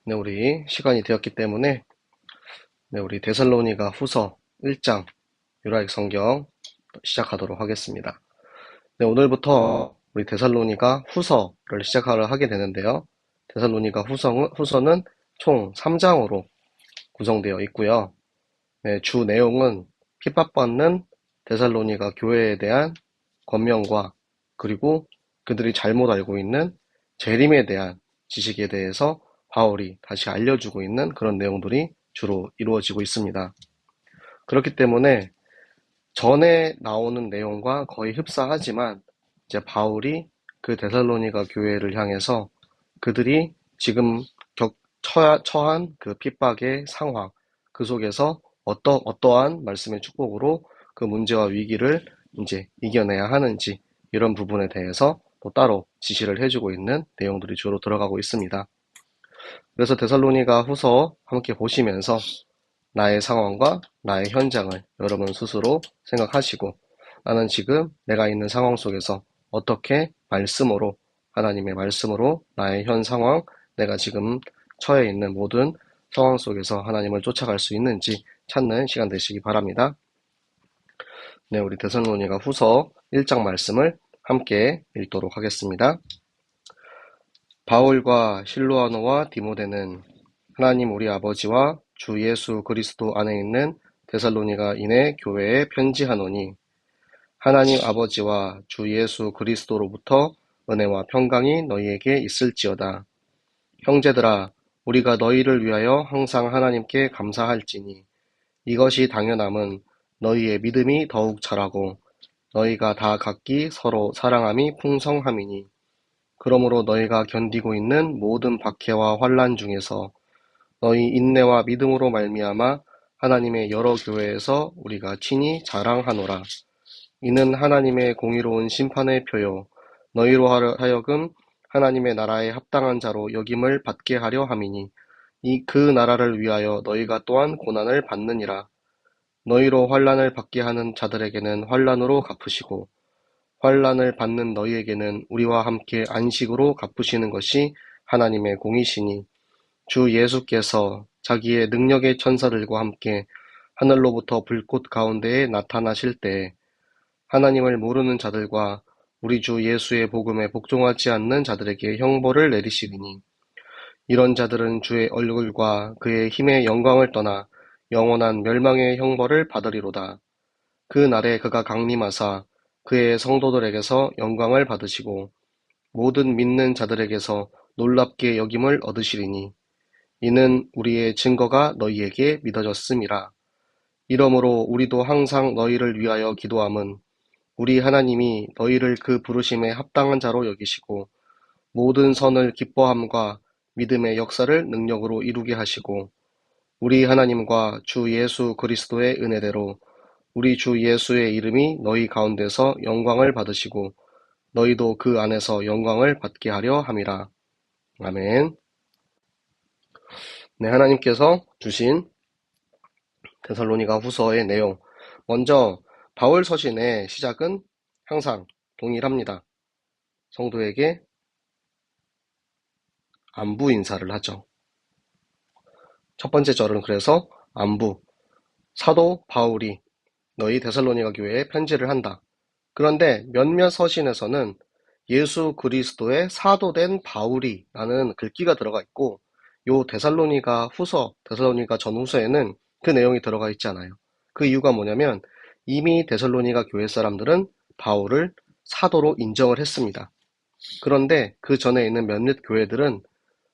네, 우리 시간이 되었기 때문에 우리 데살로니가 후서 1장 유라익 성경 시작하도록 하겠습니다. 오늘부터 우리 데살로니가 후서를 시작하려 하게 되는데요. 데살로니가 후서는 총 3장으로 구성되어 있고요. 주 내용은 핍박받는 데살로니가 교회에 대한 권면과 그리고 그들이 잘못 알고 있는 재림에 대한 지식에 대해서 바울이 다시 알려주고 있는 그런 내용들이 주로 이루어지고 있습니다. 그렇기 때문에 전에 나오는 내용과 거의 흡사하지만 이제 바울이 그 데살로니가 교회를 향해서 그들이 지금 처한 그 핍박의 상황, 그 속에서 어떠한 말씀의 축복으로 그 문제와 위기를 이제 이겨내야 하는지 이런 부분에 대해서 또 따로 지시를 해주고 있는 내용들이 주로 들어가고 있습니다. 그래서 데살로니가 후서 함께 보시면서 나의 상황과 나의 현장을 여러분 스스로 생각하시고 나는 지금 내가 있는 상황 속에서 어떻게 말씀으로 하나님의 말씀으로 나의 현 상황, 내가 지금 처해 있는 모든 상황 속에서 하나님을 쫓아갈 수 있는지 찾는 시간 되시기 바랍니다. 우리 데살로니가 후서 1장 말씀을 함께 읽도록 하겠습니다. 바울과 실로아노와 디모데는 하나님 우리 아버지와 주 예수 그리스도 안에 있는 데살로니가인의 교회에 편지하노니 하나님 아버지와 주 예수 그리스도로부터 은혜와 평강이 너희에게 있을지어다. 형제들아, 우리가 너희를 위하여 항상 하나님께 감사할지니 이것이 당연함은 너희의 믿음이 더욱 자라고 너희가 다 각기 서로 사랑함이 풍성함이니 그러므로 너희가 견디고 있는 모든 박해와 환난 중에서 너희 인내와 믿음으로 말미암아 하나님의 여러 교회에서 우리가 친히 자랑하노라. 이는 하나님의 공의로운 심판의 표요 너희로 하여금 하나님의 나라에 합당한 자로 여김을 받게 하려 함이니 그 나라를 위하여 너희가 또한 고난을 받느니라. 너희로 환난을 받게 하는 자들에게는 환난으로 갚으시고 환난을 받는 너희에게는 우리와 함께 안식으로 갚으시는 것이 하나님의 공이시니 주 예수께서 자기의 능력의 천사들과 함께 하늘로부터 불꽃 가운데에 나타나실 때에 하나님을 모르는 자들과 우리 주 예수의 복음에 복종하지 않는 자들에게 형벌을 내리시리니 이런 자들은 주의 얼굴과 그의 힘의 영광을 떠나 영원한 멸망의 형벌을 받으리로다. 그 날에 그가 강림하사 그의 성도들에게서 영광을 받으시고 모든 믿는 자들에게서 놀랍게 여김을 얻으시리니 이는 우리의 증거가 너희에게 믿어졌음이라. 이러므로 우리도 항상 너희를 위하여 기도함은 우리 하나님이 너희를 그 부르심에 합당한 자로 여기시고 모든 선을 기뻐함과 믿음의 역사를 능력으로 이루게 하시고 우리 하나님과 주 예수 그리스도의 은혜대로 우리 주 예수의 이름이 너희 가운데서 영광을 받으시고 너희도 그 안에서 영광을 받게 하려 함이라. 아멘. 하나님께서 주신 데살로니가 후서의 내용. 먼저 바울 서신의 시작은 항상 동일합니다. 성도에게 안부 인사를 하죠. 첫 번째 절은 그래서 안부. 사도 바울이 너희 데살로니가 교회에 편지를 한다. 그런데 몇몇 서신에서는 예수 그리스도의 사도된 바울이라는 글귀가 들어가 있고 요 데살로니가 후서, 데살로니가 전후서에는 그 내용이 들어가 있지 않아요. 그 이유가 뭐냐면 이미 데살로니가 교회 사람들은 바울을 사도로 인정을 했습니다. 그런데 그 전에 있는 몇몇 교회들은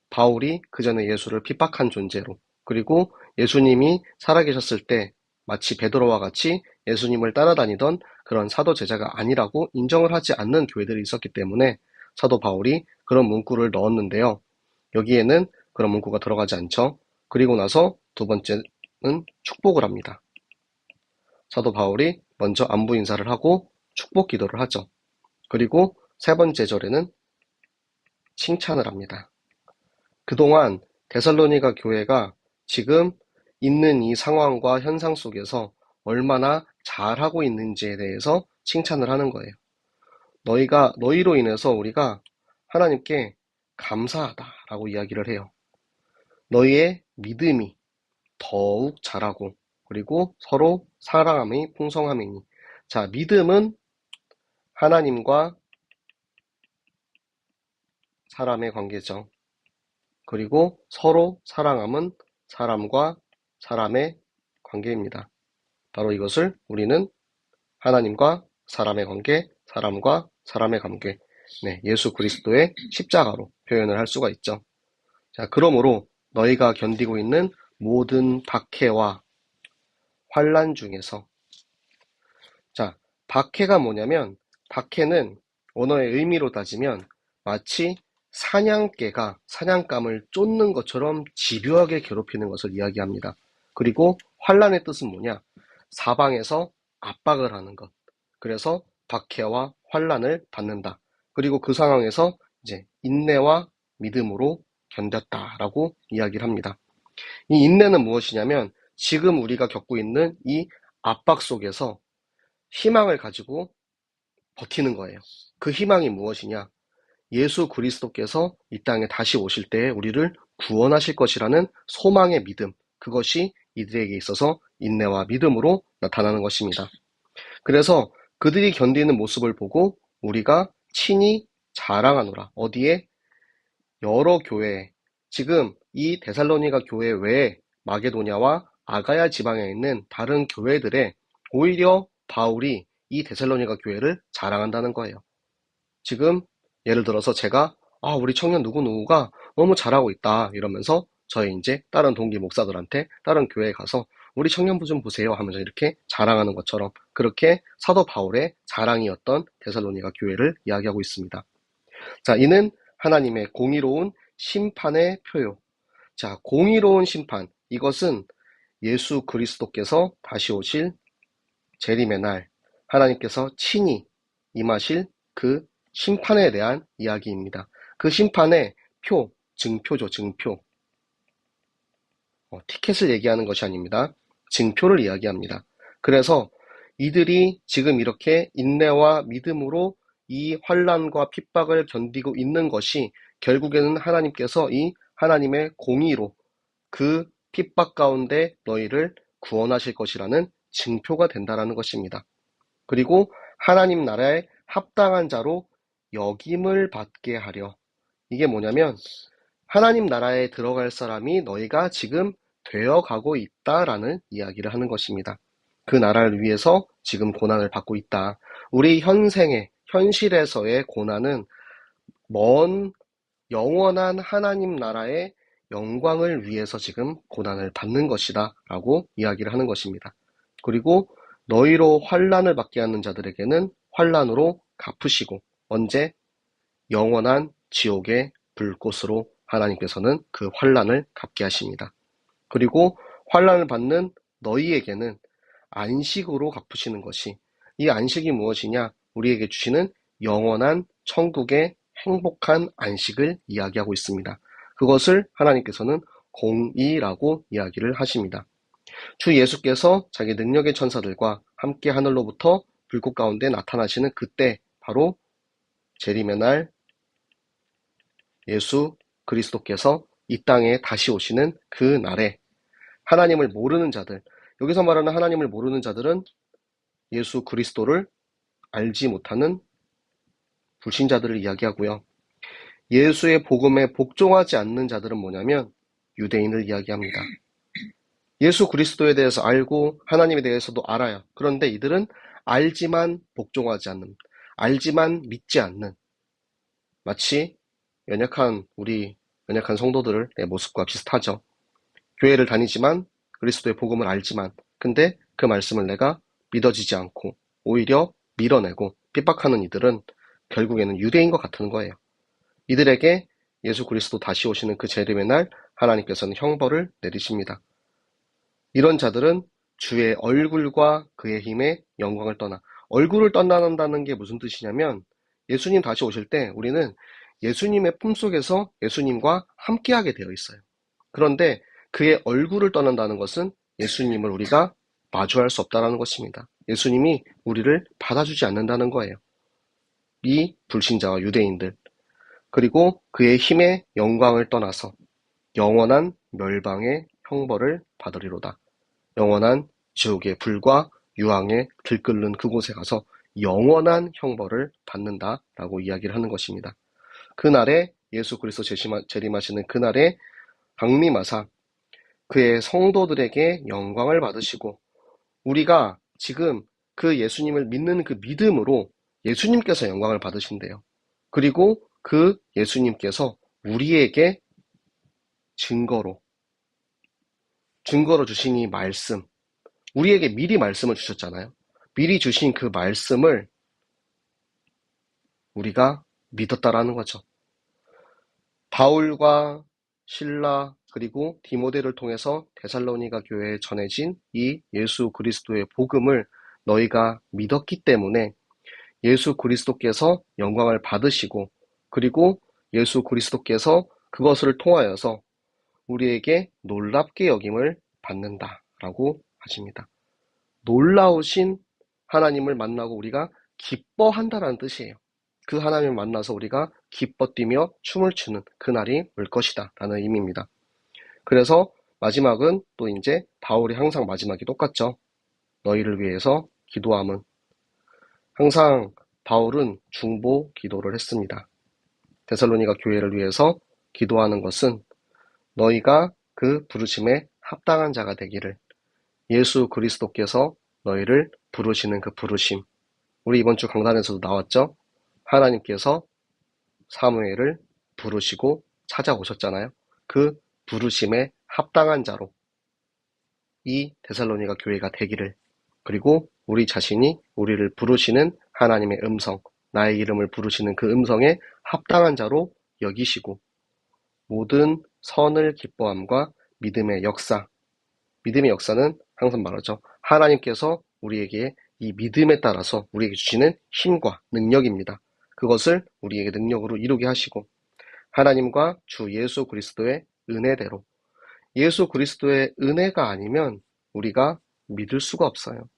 바울이 그 전에 예수를 핍박한 존재로 그리고 예수님이 살아계셨을 때 마치 베드로와 같이 예수님을 따라다니던 그런 사도 제자가 아니라고 인정을 하지 않는 교회들이 있었기 때문에 사도 바울이 그런 문구를 넣었는데요. 여기에는 그런 문구가 들어가지 않죠. 그리고 나서 두 번째는 축복을 합니다. 사도 바울이 먼저 안부 인사를 하고 축복 기도를 하죠. 그리고 세 번째 절에는 칭찬을 합니다. 그동안 데살로니가 교회가 지금 있는 이 상황과 현상 속에서 얼마나 잘하고 있는지에 대해서 칭찬을 하는 거예요. 너희로 인해서 우리가 하나님께 감사하다라고 이야기를 해요. 너희의 믿음이 더욱 자라고 그리고 서로 사랑함이 풍성함이니. 자, 믿음은 하나님과 사람의 관계죠. 그리고 서로 사랑함은 사람과 사람의 관계입니다. 바로 이것을 우리는 하나님과 사람의 관계, 사람과 사람의 관계, 예수 그리스도의 십자가로 표현을 할 수가 있죠. 자, 그러므로 너희가 견디고 있는 모든 박해와 환난 중에서, 자, 박해가 뭐냐면, 박해는 언어의 의미로 따지면 마치 사냥개가 사냥감을 쫓는 것처럼 집요하게 괴롭히는 것을 이야기합니다. 그리고 환난의 뜻은 뭐냐? 사방에서 압박을 하는 것. 그래서 박해와 환난을 받는다. 그리고 그 상황에서 이제 인내와 믿음으로 견뎠다라고 이야기를 합니다. 이 인내는 무엇이냐면 지금 우리가 겪고 있는 이 압박 속에서 희망을 가지고 버티는 거예요. 그 희망이 무엇이냐? 예수 그리스도께서 이 땅에 다시 오실 때에 우리를 구원하실 것이라는 소망의 믿음, 그것이 이들에게 있어서 인내와 믿음으로 나타나는 것입니다. 그래서 그들이 견디는 모습을 보고 우리가 친히 자랑하노라. 어디에? 여러 교회, 지금 이 데살로니가 교회 외에 마게도냐와 아가야 지방에 있는 다른 교회들에 오히려 바울이 이 데살로니가 교회를 자랑한다는 거예요. 지금 예를 들어서 제가 우리 청년 누구누구가 너무 잘하고 있다 이러면서 저희 이제 다른 동기 목사들한테 다른 교회에 가서 우리 청년부 좀 보세요 하면서 이렇게 자랑하는 것처럼 그렇게 사도 바울의 자랑이었던 데살로니가 교회를 이야기하고 있습니다. 자, 이는 하나님의 공의로운 심판의 표요. 자, 공의로운 심판, 이것은 예수 그리스도께서 다시 오실 재림의 날 하나님께서 친히 임하실 그 심판에 대한 이야기입니다. 그 심판의 표, 증표죠, 증표. 티켓을 얘기하는 것이 아닙니다. 증표를 이야기합니다. 그래서 이들이 지금 이렇게 인내와 믿음으로 이 환난과 핍박을 견디고 있는 것이 결국에는 하나님께서 이 하나님의 공의로 그 핍박 가운데 너희를 구원하실 것이라는 증표가 된다라는 것입니다. 그리고 하나님 나라에 합당한 자로 역임을 받게 하려. 이게 뭐냐면 하나님 나라에 들어갈 사람이 너희가 지금 되어가고 있다라는 이야기를 하는 것입니다. 그 나라를 위해서 지금 고난을 받고 있다. 우리 현실에서의 고난은 먼 영원한 하나님 나라의 영광을 위해서 지금 고난을 받는 것이다 라고 이야기를 하는 것입니다. 그리고 너희로 환난을 받게 하는 자들에게는 환난으로 갚으시고 언제? 영원한 지옥의 불꽃으로 하나님께서는 그 환난을 갚게 하십니다. 그리고 환난을 받는 너희에게는 안식으로 갚으시는 것이, 이 안식이 무엇이냐? 우리에게 주시는 영원한 천국의 행복한 안식을 이야기하고 있습니다. 그것을 하나님께서는 공의라고 이야기를 하십니다. 주 예수께서 자기 능력의 천사들과 함께 하늘로부터 불꽃 가운데 나타나시는 그때 바로 재림의 날 예수 그리스도께서 이 땅에 다시 오시는 그 날에 하나님을 모르는 자들, 여기서 말하는 하나님을 모르는 자들은 예수 그리스도를 알지 못하는 불신자들을 이야기하고요. 예수의 복음에 복종하지 않는 자들은 뭐냐면 유대인을 이야기합니다. 예수 그리스도에 대해서 알고 하나님에 대해서도 알아요. 그런데 이들은 알지만 복종하지 않는, 알지만 믿지 않는, 마치 우리 연약한 성도들의 모습과 비슷하죠. 교회를 다니지만 그리스도의 복음을 알지만 근데 그 말씀을 내가 믿어지지 않고 오히려 밀어내고 핍박하는 이들은 결국에는 유대인과 같은 거예요. 이들에게 예수 그리스도 다시 오시는 그 재림의 날 하나님께서는 형벌을 내리십니다. 이런 자들은 주의 얼굴과 그의 힘의 영광을 떠나, 얼굴을 떠난다는 게 무슨 뜻이냐면 예수님 다시 오실 때 우리는 예수님의 품속에서 예수님과 함께하게 되어 있어요. 그런데 그의 얼굴을 떠난다는 것은 예수님을 우리가 마주할 수 없다는 것입니다. 예수님이 우리를 받아주지 않는다는 거예요. 이 불신자와 유대인들, 그리고 그의 힘의 영광을 떠나서 영원한 멸망의 형벌을 받으리로다. 영원한 지옥의 불과 유황에 들끓는 그곳에 가서 영원한 형벌을 받는다라고 이야기를 하는 것입니다. 그날에 예수 그리스도 재림하시는 그날에 강림하사 그의 성도들에게 영광을 받으시고 우리가 지금 그 예수님을 믿는 그 믿음으로 예수님께서 영광을 받으신대요. 그리고 그 예수님께서 우리에게 증거로 주신 이 말씀, 우리에게 미리 말씀을 주셨잖아요. 미리 주신 그 말씀을 우리가 믿었다라는 거죠. 바울과 실라 그리고 디모데를 통해서 데살로니가 교회에 전해진 이 예수 그리스도의 복음을 너희가 믿었기 때문에 예수 그리스도께서 영광을 받으시고 그리고 예수 그리스도께서 그것을 통하여서 우리에게 놀랍게 여김을 받는다라고 하십니다. 놀라우신 하나님을 만나고 우리가 기뻐한다라는 뜻이에요. 그 하나님을 만나서 우리가 기뻐 뛰며 춤을 추는 그날이 올 것이다 라는 의미입니다. 그래서 마지막은 또 이제 바울이 항상 마지막이 똑같죠. 너희를 위해서 기도함은. 항상 바울은 중보 기도를 했습니다. 데살로니가 교회를 위해서 기도하는 것은 너희가 그 부르심에 합당한 자가 되기를, 예수 그리스도께서 너희를 부르시는 그 부르심, 우리 이번 주 강단에서도 나왔죠. 하나님께서 사무엘을 부르시고 찾아오셨잖아요. 그 부르심에 합당한 자로 이 데살로니가 교회가 되기를, 그리고 우리 자신이 우리를 부르시는 하나님의 음성, 나의 이름을 부르시는 그 음성에 합당한 자로 여기시고 모든 선을 기뻐함과 믿음의 역사, 믿음의 역사는 항상 말하죠. 하나님께서 우리에게 이 믿음에 따라서 우리에게 주시는 힘과 능력입니다. 그것을 우리에게 능력으로 이루게 하시고 하나님과 주 예수 그리스도의 은혜대로, 예수 그리스도의 은혜가 아니면 우리가 믿을 수가 없어요.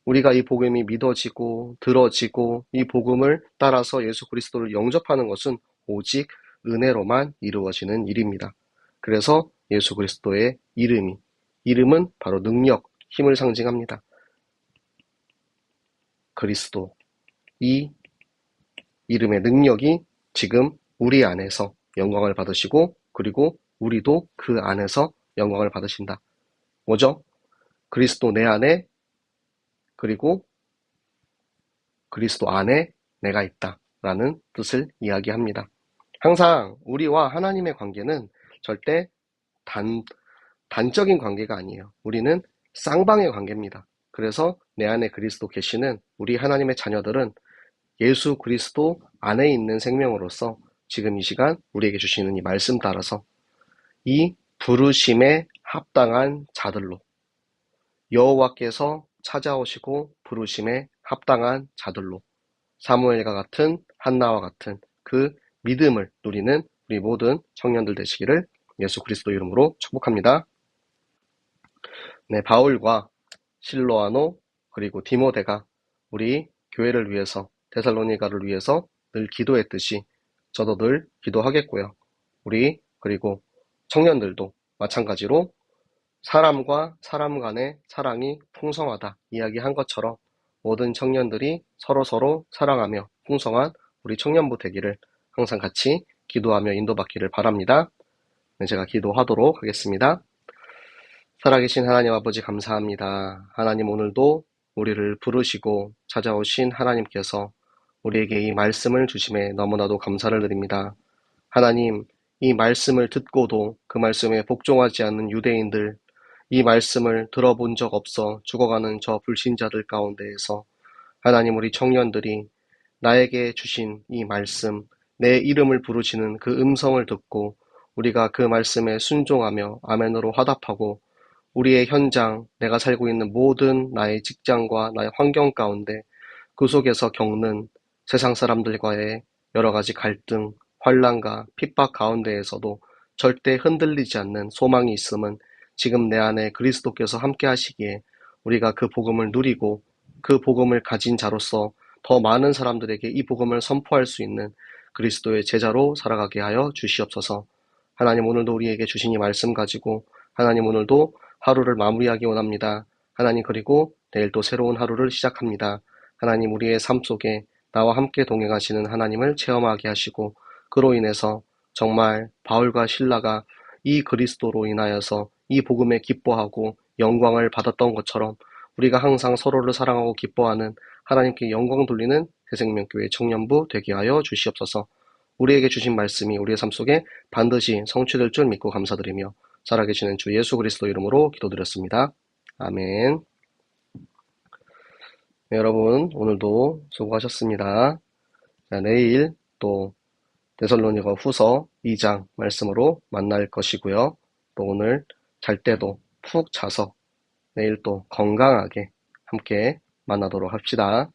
우리가 이 복음이 믿어지고 들어지고 이 복음을 따라서 예수 그리스도를 영접하는 것은 오직 은혜로만 이루어지는 일입니다. 그래서 예수 그리스도의 이름은 바로 능력, 힘을 상징합니다. 그리스도, 이 이름의 능력이 지금 우리 안에서 영광을 받으시고 그리고 우리도 그 안에서 영광을 받으신다. 뭐죠? 그리스도 내 안에 그리고 그리스도 안에 내가 있다 라는 뜻을 이야기합니다. 항상 우리와 하나님의 관계는 절대 단적인 관계가 아니에요. 우리는 쌍방의 관계입니다. 그래서 내 안에 그리스도 계시는 우리 하나님의 자녀들은 예수 그리스도 안에 있는 생명으로서 지금 이 시간 우리에게 주시는 이 말씀 따라서 이 부르심에 합당한 자들로, 여호와께서 찾아오시고 부르심에 합당한 자들로 사무엘과 같은 한나와 같은 그 믿음을 누리는 우리 모든 청년들 되시기를 예수 그리스도 이름으로 축복합니다. 네, 바울과 실로아노 그리고 디모데가 우리 교회를 위해서, 데살로니가를 위해서 늘 기도했듯이 저도 늘 기도하겠고요. 우리 그리고 청년들도 마찬가지로 사람과 사람 간의 사랑이 풍성하다 이야기한 것처럼 모든 청년들이 서로서로 사랑하며 풍성한 우리 청년부 되기를 항상 같이 기도하며 인도받기를 바랍니다. 네, 제가 기도하도록 하겠습니다. 살아계신 하나님 아버지 감사합니다. 하나님 오늘도 우리를 부르시고 찾아오신 하나님께서 우리에게 이 말씀을 주심에 너무나도 감사를 드립니다. 하나님, 이 말씀을 듣고도 그 말씀에 복종하지 않는 유대인들, 이 말씀을 들어본 적 없어 죽어가는 저 불신자들 가운데에서 하나님 우리 청년들이 나에게 주신 이 말씀, 내 이름을 부르시는 그 음성을 듣고 우리가 그 말씀에 순종하며 아멘으로 화답하고 우리의 현장, 내가 살고 있는 모든 나의 직장과 나의 환경 가운데 그 속에서 겪는 세상 사람들과의 여러 가지 갈등, 환난과 핍박 가운데에서도 절대 흔들리지 않는 소망이 있음은 지금 내 안에 그리스도께서 함께 하시기에 우리가 그 복음을 누리고 그 복음을 가진 자로서 더 많은 사람들에게 이 복음을 선포할 수 있는 그리스도의 제자로 살아가게 하여 주시옵소서. 하나님 오늘도 우리에게 주신 이 말씀 가지고 하나님 오늘도 하루를 마무리하기 원합니다. 하나님 그리고 내일 또 새로운 하루를 시작합니다. 하나님 우리의 삶 속에 나와 함께 동행하시는 하나님을 체험하게 하시고 그로 인해서 정말 바울과 실라가 이 그리스도로 인하여서 이 복음에 기뻐하고 영광을 받았던 것처럼 우리가 항상 서로를 사랑하고 기뻐하는 하나님께 영광 돌리는 새생명교회 청년부 되게 하여 주시옵소서. 우리에게 주신 말씀이 우리의 삶 속에 반드시 성취될 줄 믿고 감사드리며 살아계시는 주 예수 그리스도 이름으로 기도드렸습니다. 아멘. 네, 여러분 오늘도 수고하셨습니다. 자, 내일 또 데살로니가 후서 2장 말씀으로 만날 것이고요. 또 오늘 잘 때도 푹 자서 내일 또 건강하게 함께 만나도록 합시다.